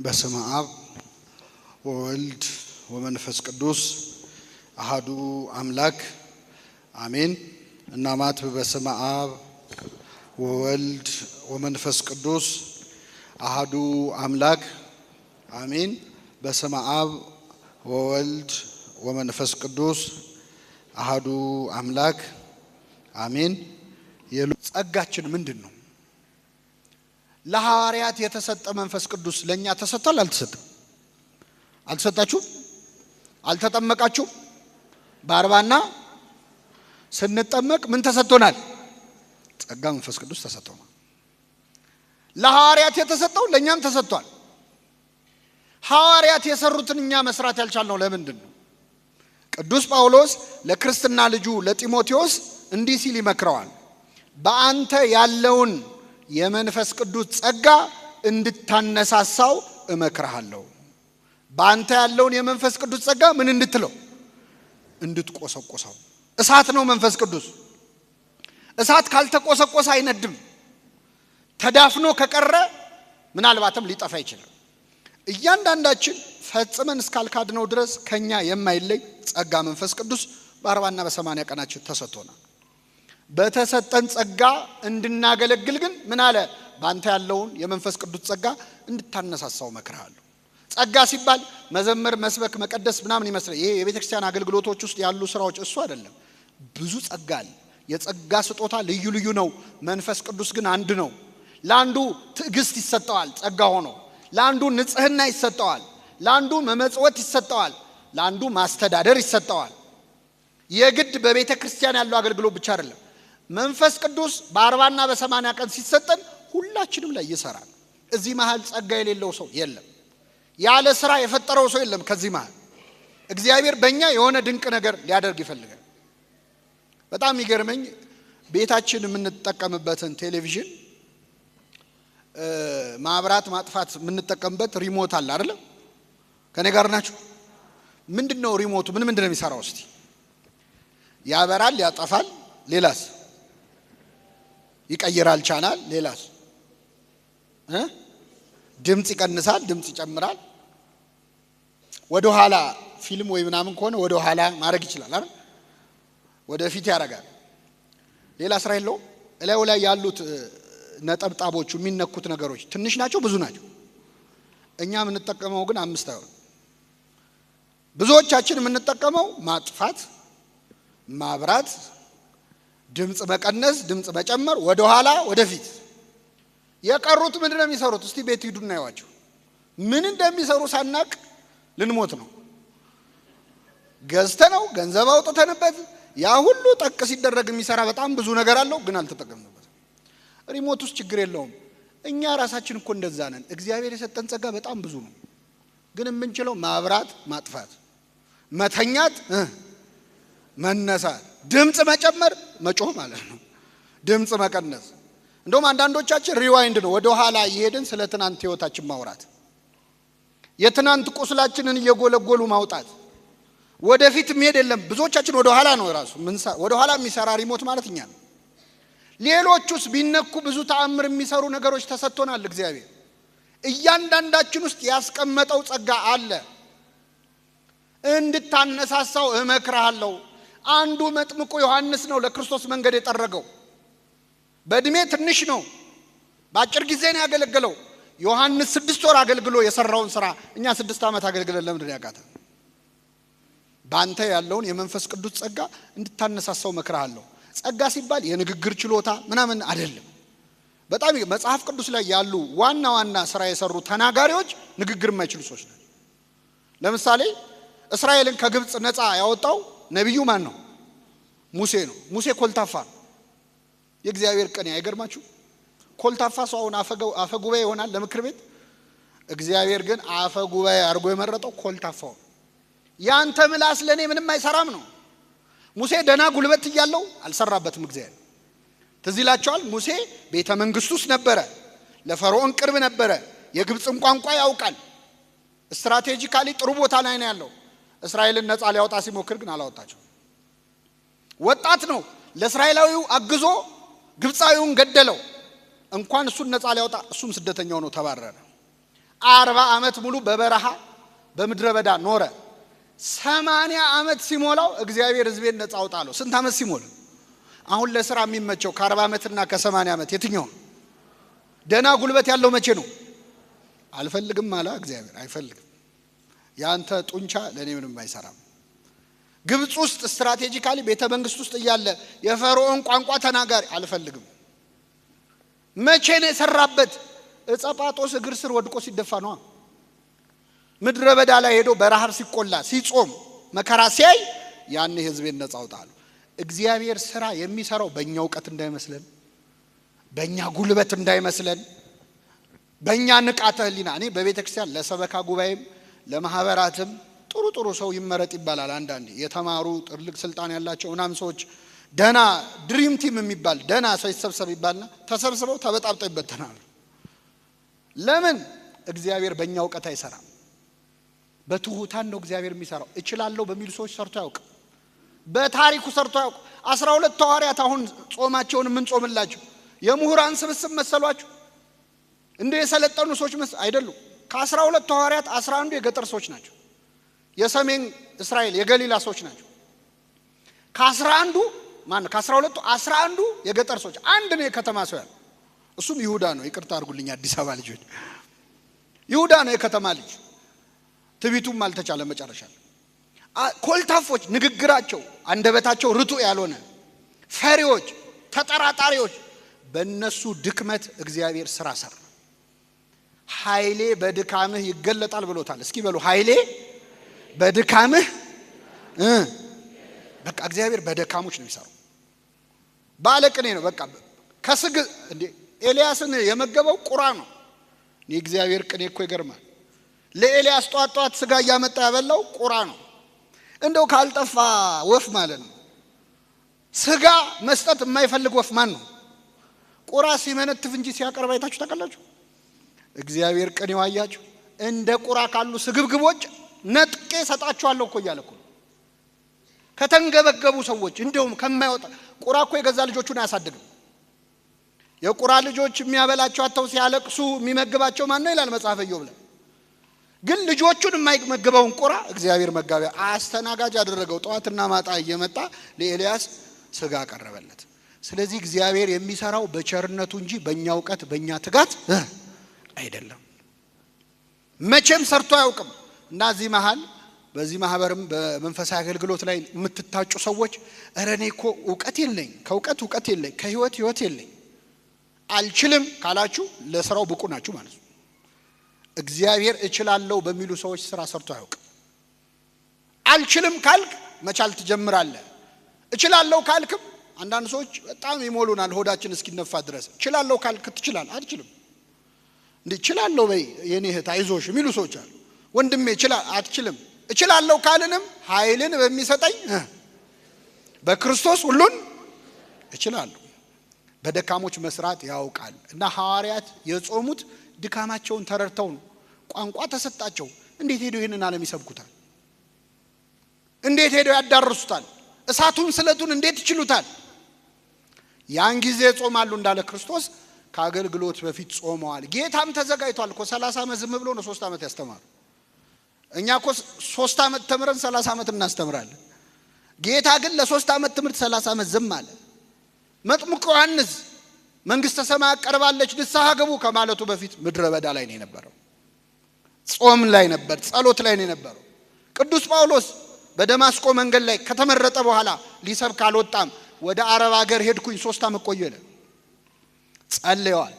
በስመ አብ ወወልድ ወመንፈስ ቅዱስ አሐዱ አምላክ አሜን። እናማት በስመ አብ ወወልድ ወመንፈስ ቅዱስ አሐዱ አምላክ አሜን። በስመ አብ ወወልድ ወመንፈስ ቅዱስ አሐዱ አምላክ አሜን። ጸጋችን ምንድነው? ለሐዋርያት የተሰጠ መንፈስ ቅዱስ ለኛ ተሰጥቷል? አልተሰጠም? አልተሰጣችሁም? አልተጠመቃችሁም? በአርባና ስንጠመቅ ምን ተሰጥቶናል? ጸጋ መንፈስ ቅዱስ ተሰጥቶናል። ለሐዋርያት የተሰጠው ለኛም ተሰጥቷል። ሐዋርያት የሰሩትን እኛ መስራት ያልቻልነው ለምንድን ነው? ቅዱስ ጳውሎስ ለክርስትና ልጁ ለጢሞቴዎስ እንዲህ ሲል ይመክረዋል። በአንተ ያለውን የመንፈስ ቅዱስ ጸጋ እንድታነሳሳው እመክርሃለሁ። በአንተ ያለውን የመንፈስ ቅዱስ ጸጋ ምን እንድትለው? እንድትቆሰቆሰው። እሳት ነው መንፈስ ቅዱስ። እሳት ካልተቆሰቆሰ አይነድም። ተዳፍኖ ከቀረ ምናልባትም ሊጠፋ ይችላል። እያንዳንዳችን ፈጽመን እስካልካድነው ድረስ ከኛ የማይለይ ጸጋ መንፈስ ቅዱስ በ40 እና በ80 ቀናችን ተሰጥቶናል። በተሰጠን ጸጋ እንድናገለግል ግን ምን አለ? ባንተ ያለውን የመንፈስ ቅዱስ ጸጋ እንድታነሳሳው እመክርሃለሁ። ጸጋ ሲባል መዘመር፣ መስበክ፣ መቀደስ ምናምን ይመስላል። ይሄ የቤተክርስቲያን አገልግሎቶች ውስጥ ያሉ ስራዎች እሱ አይደለም። ብዙ ጸጋ አለ። የጸጋ ስጦታ ልዩ ልዩ ነው። መንፈስ ቅዱስ ግን አንድ ነው። ለአንዱ ትዕግስት ይሰጠዋል ጸጋ ሆኖ፣ ለአንዱ ንጽህና ይሰጠዋል፣ ለአንዱ መመጽወት ይሰጠዋል፣ ለአንዱ ማስተዳደር ይሰጠዋል። የግድ በቤተ ክርስቲያን ያለው አገልግሎት ብቻ አይደለም። መንፈስ ቅዱስ በ40 እና በ80 ቀን ሲሰጠን ሁላችንም ላይ ይሰራል። እዚህ መሃል ጸጋ የሌለው ሰው የለም። ያለ ስራ የፈጠረው ሰው የለም። ከዚህ መሃል እግዚአብሔር በእኛ የሆነ ድንቅ ነገር ሊያደርግ ይፈልጋል። በጣም የሚገርመኝ ቤታችን የምንጠቀምበትን ቴሌቪዥን ማብራት ማጥፋት የምንጠቀምበት ሪሞት አለ አይደል? ከኔ ጋር ናችሁ? ምንድነው ሪሞቱ? ምንድነው የሚሰራው? እስቲ ያበራል፣ ያጠፋል፣ ሌላስ? ይቀይራል ቻናል፣ ሌላስ? ድምጽ ይቀንሳል፣ ድምጽ ይጨምራል። ወደ ኋላ ፊልም ወይ ምናምን ከሆነ ወደ ኋላ ማድረግ ይችላል አይደል? ወደፊት ያደርጋል። ሌላ ስራ የለውም። እላዩ ላይ ያሉት ነጠብጣቦቹ የሚነኩት ነገሮች ትንሽ ናቸው ብዙ ናቸው? እኛ የምንጠቀመው ግን 5 አይሆን። ብዙዎቻችን የምንጠቀመው ማጥፋት፣ ማብራት፣ ድምጽ መቀነስ፣ ድምጽ መጨመር፣ ወደ ኋላ ወደፊት። የቀሩት ምንድነው የሚሰሩት? እስቲ ቤት ሂዱና ያዋቸው። ምን እንደሚሰሩ ሳናቅ ልንሞት ነው። ገዝተነው ገንዘብ አውጥተንበት ያ ሁሉ ጠቅ ሲደረግ የሚሰራ በጣም ብዙ ነገር አለው፣ ግን አልተጠቀምንበትም። ሪሞት ውስጥ ችግር የለውም። እኛ ራሳችን እኮ እንደዛ ነን። እግዚአብሔር የሰጠን ጸጋ በጣም ብዙ ነው፣ ግን የምንችለው ማብራት፣ ማጥፋት፣ መተኛት፣ መነሳት፣ ድምጽ መጨመር፣ መጮህ ማለት ነው፣ ድምጽ መቀነስ። እንደውም አንዳንዶቻችን ሪዋይንድ ነው፣ ወደ ኋላ እየሄድን ስለ ትናንት ህይወታችን ማውራት፣ የትናንት ቁስላችንን እየጎለጎሉ ማውጣት። ወደፊት መሄድ የለም። ብዙዎቻችን ወደ ኋላ ነው። ራሱ ወደ ኋላ የሚሰራ ሪሞት ማለት እኛ ነው። ሌሎቹስ ቢነኩ ብዙ ተአምር የሚሰሩ ነገሮች ተሰጥቶናል። እግዚአብሔር እያንዳንዳችን ውስጥ ያስቀመጠው ጸጋ አለ። እንድታነሳሳው እመክርሃለሁ። አንዱ መጥምቁ ዮሐንስ ነው ለክርስቶስ መንገድ የጠረገው። በእድሜ ትንሽ ነው፣ በአጭር ጊዜ ነው ያገለገለው። ዮሐንስ 6 ወር አገልግሎ የሰራውን ስራ እኛ 6 ዓመት አገልግለን ለምንድን ያቃተን? በአንተ ያለውን የመንፈስ ቅዱስ ጸጋ እንድታነሳሳው እመክርሃለሁ። ጸጋ ሲባል የንግግር ችሎታ ምናምን አይደለም። በጣም መጽሐፍ ቅዱስ ላይ ያሉ ዋና ዋና ስራ የሰሩ ተናጋሪዎች ንግግር የማይችሉ ሰዎች ናቸው። ለምሳሌ እስራኤልን ከግብጽ ነፃ ያወጣው ነብዩ ማን ነው? ሙሴ ነው። ሙሴ ኮልታፋ ነው። የእግዚአብሔር ቀን አይገርማችሁ? ኮልታፋ ሰው አሁን አፈ ጉባኤ ይሆናል ለምክር ቤት። እግዚአብሔር ግን አፈ ጉባኤ አድርጎ የመረጠው ኮልታፋው። ያንተ ምላስ ለኔ ምንም አይሰራም ነው። ሙሴ ደና ጉልበት እያለው አልሰራበትም እግዚአብሔር። ትዝ ይላችኋል? ሙሴ ቤተ መንግስት ውስጥ ነበረ፣ ለፈርዖን ቅርብ ነበረ፣ የግብጽን ቋንቋ ያውቃል። ስትራቴጂካሊ ጥሩ ቦታ ላይ ነው ያለው። እስራኤልን ነፃ ሊያወጣ ሲሞክር ግን አላወጣቸው። ወጣት ነው፣ ለእስራኤላዊው አግዞ ግብፃዊውን ገደለው። እንኳን እሱን ነፃ ሊያወጣ እሱም ስደተኛው ነው፣ ተባረረ። 40 ዓመት ሙሉ በበረሃ በምድረ በዳ ኖረ። 80 ዓመት ሲሞላው እግዚአብሔር ሕዝቤን ነፃ አውጣለሁ። ስንት ዓመት ሲሞላ? አሁን ለሥራ የሚመቸው ከ40 ዓመትና ከ80 ዓመት የትኛው ደና ጉልበት ያለው መቼ ነው? አልፈልግም አለ እግዚአብሔር። አይፈልግም። ያንተ ጡንቻ ለኔ ምንም አይሰራም። ግብጽ ውስጥ ስትራቴጂካሊ ቤተ መንግስት ውስጥ እያለ የፈርዖን ቋንቋ ተናጋሪ አልፈልግም። መቼ ነው የሰራበት? እጸጳጦስ እግር ስር ወድቆ ሲደፋ ነው። ምድረ በዳ ላይ ሄዶ በረሃብ ሲቆላ ሲጾም መከራ ሲያይ ያኔ ሕዝቤን ነፃ አውጣለሁ። እግዚአብሔር ስራ የሚሰራው በእኛ እውቀት እንዳይመስለን፣ በእኛ ጉልበት እንዳይመስለን፣ በእኛ ንቃተ ህሊና። እኔ በቤተ ክርስቲያን ለሰበካ ጉባኤም ለማህበራትም ጥሩ ሰው ይመረጥ ይባላል። አንዳንዴ የተማሩ ትልቅ ስልጣን ያላቸው ምናምን ሰዎች ደና ድሪም ቲም የሚባል ደና ሰው ይሰብሰብ ይባልና ተሰብስበው ተበጣብጠው ይበተናሉ። ለምን? እግዚአብሔር በእኛ እውቀት አይሰራም። በትሁታን ነው እግዚአብሔር የሚሰራው። እችላለሁ በሚሉ ሰዎች ሰርቶ ያውቅ። በታሪኩ ሰርቶ ያውቅ። 12 ሐዋርያት አሁን ጾማቸውን ምን ጾምላቸው የምሁራን ስብስብ መሰሏችሁ? እንደ የሰለጠኑ ሰዎች አይደሉም። ከ12 ሐዋርያት 11 የገጠር ሰዎች ናቸው። የሰሜን እስራኤል የገሊላ ሰዎች ናቸው። ከ11ዱ ማን ነው? ከ12ቱ 11ዱ የገጠር ሰዎች፣ አንድ ነው የከተማ ሰው ያለው። እሱም ይሁዳ ነው። ይቅርታ አድርጉልኝ አዲስ አበባ ልጆች፣ ይሁዳ ነው የከተማ ልጅ። ትቢቱም አልተቻለ መጨረሻ። ኮልታፎች፣ ንግግራቸው አንደበታቸው ርቱ ያልሆነ ፈሪዎች፣ ተጠራጣሪዎች፣ በእነሱ ድክመት እግዚአብሔር ስራ ሰራ። ኃይሌ በድካምህ ይገለጣል ብሎታል። እስኪ በሉ ኃይሌ በድካምህ። በቃ እግዚአብሔር በደካሞች ነው የሚሰራው። ባለቅኔ ነው። በቃ ከስግ እንዴ ኤልያስን የመገበው ቁራ ነው። የእግዚአብሔር ቅኔ እኮ ይገርማል። ለኤልያስ ጧት ስጋ እያመጣ ያበላው ቁራ ነው። እንደው ካልጠፋ ወፍ ማለት ነው። ስጋ መስጠት የማይፈልግ ወፍ ማን ነው? ቁራ ሲመነትፍ እንጂ ሲያቀርብ አይታችሁ ታውቃላችሁ? እግዚአብሔር ቅኔው አያችሁ። እንደ ቁራ ካሉ ስግብግቦች ነጥቄ ሰጣችኋለሁ እኮ እያለ እኮ ከተንገበገቡ ሰዎች እንደውም ከማይወጣ ቁራ እኮ የገዛ ልጆቹን አያሳድግም። የቁራ ልጆች የሚያበላቸው አጥተው ሲያለቅሱ የሚመግባቸው ማን ነው ይላል መጽሐፈ ኢዮብ ላይ። ግን ልጆቹን የማይመግበውን ቁራ እግዚአብሔር መጋቢያ አስተናጋጅ አደረገው። ጠዋትና ማታ እየመጣ ለኤልያስ ስጋ አቀረበለት። ስለዚህ እግዚአብሔር የሚሰራው በቸርነቱ እንጂ በእኛ እውቀት በእኛ ትጋት አይደለም። መቼም ሰርቶ አያውቅም። እና እዚህ መሃል በዚህ ማህበርም በመንፈሳዊ አገልግሎት ላይ የምትታጩ ሰዎች እረ እኔ እኮ እውቀት የለኝ፣ ከእውቀት እውቀት የለኝ፣ ከህይወት ህይወት የለኝ አልችልም ካላችሁ ለስራው ብቁ ናችሁ ማለት ነው። እግዚአብሔር እችላለሁ በሚሉ ሰዎች ስራ ሰርቶ አያውቅም። አልችልም ካልክ መቻል ትጀምራለህ። እችላለሁ ካልክም አንዳንድ ሰዎች በጣም ይሞሉናል ሆዳችን እስኪነፋ ድረስ። እችላለሁ ካልክ ትችላለህ። አትችልም እንዴ? እችላለሁ በይ የኔ እህት አይዞሽ የሚሉ ሰዎች አሉ። ወንድሜ አትችልም። እችላለሁ ካልንም ኃይልን በሚሰጠኝ በክርስቶስ ሁሉን እችላለሁ። በደካሞች መስራት ያውቃል። እና ሐዋርያት የጾሙት ድካማቸውን ተረድተው ነው። ቋንቋ ተሰጣቸው። እንዴት ሄደው ይህንን ዓለም ይሰብኩታል? እንዴት ሄደው ያዳርሱታል? እሳቱን ስለቱን እንዴት ይችሉታል? ያን ጊዜ ጾማሉ እንዳለ ክርስቶስ ከአገልግሎት በፊት ጾመዋል። ጌታም ተዘጋጅቷል እኮ 30 ዓመት ዝም ብሎ ነው 3 ዓመት ያስተማሩ። እኛ እኮ 3 ዓመት ተምረን 30 ዓመት እናስተምራለን። ጌታ ግን ለ3 ዓመት ትምህርት 30 ዓመት ዝም አለ። መጥምቁ ዮሐንስ መንግስተ ሰማያት ቀርባለች ንስሐ ገቡ ከማለቱ በፊት ምድረ በዳ ላይ ነው የነበረው። ጾም ላይ ነበር፣ ጸሎት ላይ ነው የነበረው። ቅዱስ ጳውሎስ በደማስቆ መንገድ ላይ ከተመረጠ በኋላ ሊሰብክ አልወጣም። ወደ አረብ ሀገር ሄድኩኝ 3 ዓመት ቆየለ። ጸልየዋል።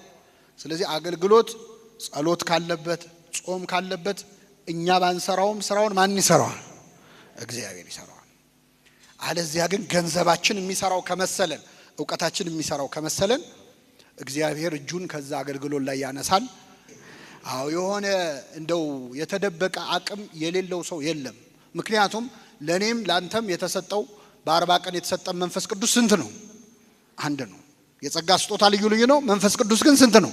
ስለዚህ አገልግሎት ጸሎት ካለበት ጾም ካለበት እኛ ባንሰራውም ስራውን ማን ይሰራዋል? እግዚአብሔር ይሰራዋል። አለዚያ ግን ገንዘባችን የሚሰራው ከመሰለን ዕውቀታችን የሚሰራው ከመሰለን እግዚአብሔር እጁን ከዛ አገልግሎት ላይ ያነሳል። አዎ የሆነ እንደው የተደበቀ አቅም የሌለው ሰው የለም። ምክንያቱም ለኔም ላንተም የተሰጠው በ40 ቀን የተሰጠን መንፈስ ቅዱስ ስንት ነው? አንድ ነው። የጸጋ ስጦታ ልዩ ልዩ ነው። መንፈስ ቅዱስ ግን ስንት ነው?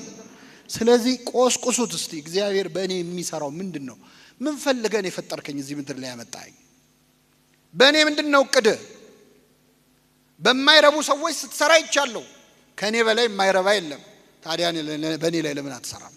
ስለዚህ ቆስቁሱት እስቲ። እግዚአብሔር በእኔ የሚሰራው ምንድነው? ምን ፈልገን የፈጠርከኝ እዚህ ምድር ላይ ያመጣኝ? በእኔ ምንድነው እቅድ? በማይረቡ ሰዎች ስትሰራ ይቻለው። ከኔ በላይ የማይረባ የለም። ታዲያ በእኔ ላይ ለምን አትሰራም?